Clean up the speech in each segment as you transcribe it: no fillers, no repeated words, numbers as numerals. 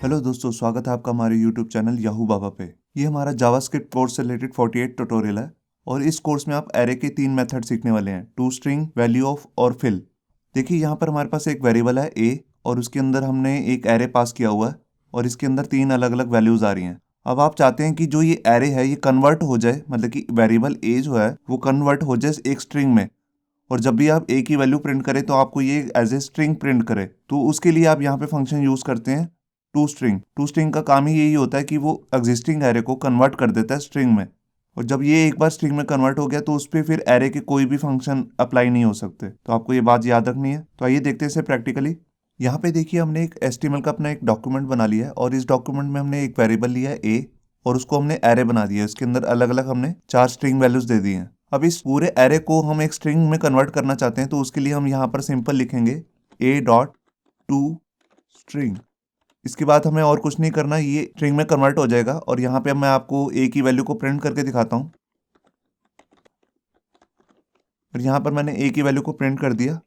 Hello दोस्तों, स्वागत है आपका हमारे यूट्यूब चैनल याहू बाबा पे। ये हमारा जावास्क्रिप्ट कोर्स से रिलेटेड 48 ट्यूटोरियल है और इस कोर्स में आप एरे के 3 मेथड सीखने वाले हैं, टू स्ट्रिंग, वैल्यू ऑफ और फिल। देखिए यहाँ पर हमारे पास एक वेरिएबल है ए और उसके अंदर हमने एक एरे पास किया हुआ है और इसके अंदर 3 अलग अलग वैल्यूज आ रही हैं। अब आप चाहते हैं कि जो ये एरे है ये कन्वर्ट हो जाए, मतलब कि वेरिएबल ए जो है वो कन्वर्ट हो जाए एक स्ट्रिंग में, और जब भी आप ए की वैल्यू प्रिंट करें तो आपको ये एज ए स्ट्रिंग प्रिंट करे। तो उसके लिए आप यहाँ पे फंक्शन यूज करते हैं टू स्ट्रिंग। टू स्ट्रिंग का काम ही यही होता है कि वो एग्जिस्टिंग एरे को कन्वर्ट कर देता है स्ट्रिंग में, और जब ये एक बार स्ट्रिंग में कन्वर्ट हो गया तो उस पर फिर एरे के कोई भी फंक्शन अप्लाई नहीं हो सकते। तो आपको ये बात याद रखनी है। तो आइए देखते हैं इसे प्रैक्टिकली। यहाँ पे देखिए हमने एक HTML का अपना एक डॉक्यूमेंट बना लिया है और इस डॉक्यूमेंट में हमने एक वेरिएबल लिया है ए और उसको हमने एरे बना दिया है। इसके अंदर अलग अलग हमने 4 स्ट्रिंग वैल्यूज दे दी हैं। अब इस पूरे एरे को हम एक स्ट्रिंग में कन्वर्ट करना चाहते हैं, तो उसके लिए हम यहाँ पर सिंपल लिखेंगे ए डॉट टू स्ट्रिंग। इसके बाद हमें और कुछ नहीं करना, ये स्ट्रिंग में कन्वर्ट हो जाएगा। और यहाँ पे मैं आपको ए की वैल्यू को प्रिंट करके दिखाता हूँ। और यहाँ पर मैंने ए की वैल्यू को प्रिंट कर दिया,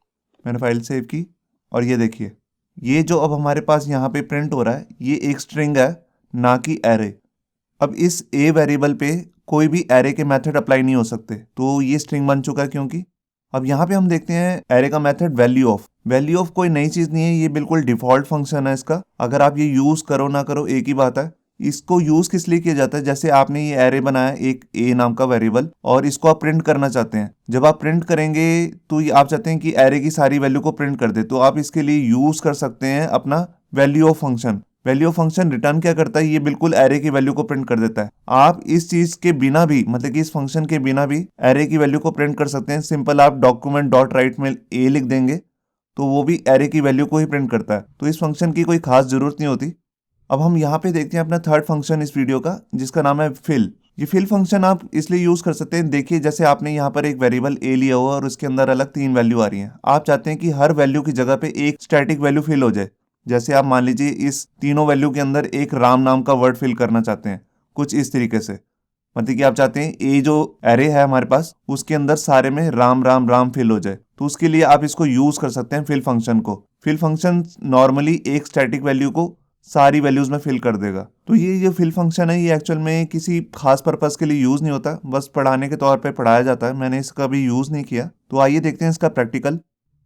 मैंने फाइल सेव की और ये देखिए ये जो अब हमारे पास यहाँ पे प्रिंट हो रहा है ये एक स्ट्रिंग है, ना कि एरे। अब इस ए वेरिएबल पे कोई भी एरे के मेथड अप्लाई नहीं हो सकते, तो ये स्ट्रिंग बन चुका है। क्योंकि अब यहाँ पे हम देखते हैं एरे का method value of. Value of कोई नई चीज नहीं है, ये बिल्कुल डिफॉल्ट फंक्शन है इसका। अगर आप ये यूज करो ना करो एक ही बात है। इसको यूज किस लिए किया जाता है, जैसे आपने ये एरे बनाया एक ए नाम का वेरिएबल और इसको आप प्रिंट करना चाहते हैं। जब आप प्रिंट करेंगे तो आप चाहते हैं कि एरे की सारी वैल्यू को प्रिंट कर दे, तो आप इसके लिए यूज कर सकते हैं अपना value of function. Value of function return क्या करता है, ये बिल्कुल एरे की वैल्यू को प्रिंट कर देता है। आप इस चीज के बिना भी, मतलब कि इस फंक्शन के बिना भी एरे की वैल्यू को प्रिंट कर सकते हैं। सिंपल आप डॉक्यूमेंट डॉट राइट में ए लिख देंगे तो वो भी एरे की वैल्यू को ही प्रिंट करता है। तो इस फंक्शन की कोई खास जरूरत नहीं होती। अब हम यहाँ पे देखते हैं अपना थर्ड फंक्शन इस वीडियो का, जिसका नाम है फिल। ये फिल फंक्शन आप इसलिए यूज कर सकते हैं, देखिए जैसे आपने यहाँ पर एक वेरिएबल ए लिया हुआ और उसके अंदर अलग 3 वैल्यू आ रही हैं। आप चाहते हैं कि हर वैल्यू की जगह पे एक स्टैटिक वैल्यू फिल हो जाए। जैसे आप मान लीजिए इस तीनों वैल्यू के अंदर एक राम नाम का वर्ड फिल करना चाहते हैं, कुछ इस तरीके से। मतलब कि आप चाहते हैं ए जो एरे है हमारे पास उसके अंदर सारे में राम राम राम फिल हो जाए, तो उसके लिए आप इसको यूज कर सकते हैं फिल फंक्शन को। फिल फंक्शन नॉर्मली एक स्टैटिक वैल्यू को सारी वैल्यूज में फिल कर देगा। तो ये जो फिल फंक्शन है ये एक्चुअल में किसी खास पर्पस के लिए यूज नहीं होता, बस पढ़ाने के तौर पे पढ़ाया जाता है। मैंने इसका भी यूज नहीं किया। तो आइए देखते हैं इसका प्रैक्टिकल।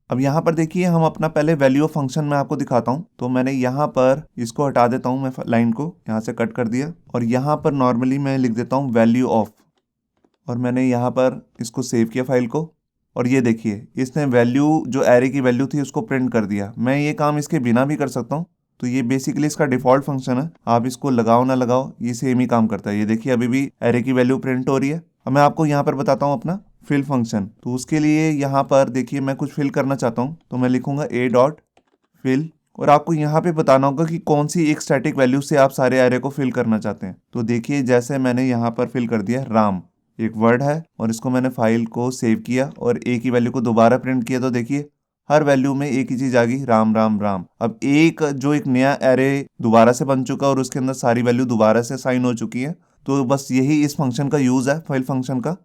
अब यहाँ पर देखिए हम अपना पहले वैल्यू ऑफ फंक्शन में आपको दिखाता हूँ। तो मैंने यहाँ पर इसको हटा देता हूँ, मैं लाइन को यहाँ से कट कर दिया और यहाँ पर नॉर्मली मैं लिख देता हूँ वैल्यू ऑफ, और मैंने यहाँ पर इसको सेव किया फाइल को। और ये देखिए इसने वैल्यू जो एरे की वैल्यू थी उसको प्रिंट कर दिया। मैं ये काम इसके बिना भी कर सकता हूँ। तो ये बेसिकली इसका डिफॉल्ट फंक्शन है, आप इसको लगाओ ना लगाओ ये सेम ही काम करता है। ये देखिए अभी भी एरे की वैल्यू प्रिंट हो रही है। अब मैं आपको यहाँ पर बताता हूँ अपना फिल फंक्शन। तो उसके लिए यहाँ पर देखिए मैं कुछ फिल करना चाहता हूँ, तो मैं लिखूंगा ए डॉट फिल, और आपको यहाँ पे बताना होगा कि कौन सी एक स्टैटिक वैल्यू से आप सारे एरे को फिल करना चाहते हैं। तो देखिए जैसे मैंने यहाँ पर फिल कर दिया राम, एक वर्ड है, और इसको मैंने फाइल को सेव किया और ए की वैल्यू को दोबारा प्रिंट किया। तो देखिए हर वैल्यू में एक ही चीज आ गई, राम राम राम। अब एक जो एक नया एरे दोबारा से बन चुका और उसके अंदर सारी वैल्यू दोबारा से साइन हो चुकी है। तो बस यही इस फंक्शन का यूज है, फाइल फंक्शन का।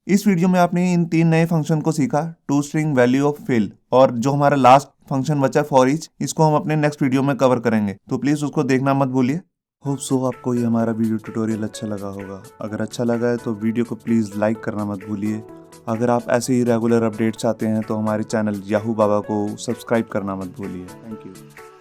इस वीडियो में आपने इन 3 नए फंक्शन को सीखा, to string, value of, fill, और जो हमारा लास्ट फंक्शन बचा फॉर ईच, इसको हम अपने नेक्स्ट वीडियो में कवर करेंगे। तो प्लीज उसको देखना मत भूलिए। होप सो आपको ये हमारा वीडियो ट्यूटोरियल अच्छा लगा होगा। अगर अच्छा लगा है तो वीडियो को प्लीज़ लाइक करना मत भूलिए। अगर आप ऐसे ही रेगुलर अपडेट चाहते हैं तो हमारे चैनल याहू बाबा को सब्सक्राइब करना मत भूलिए। Thank you.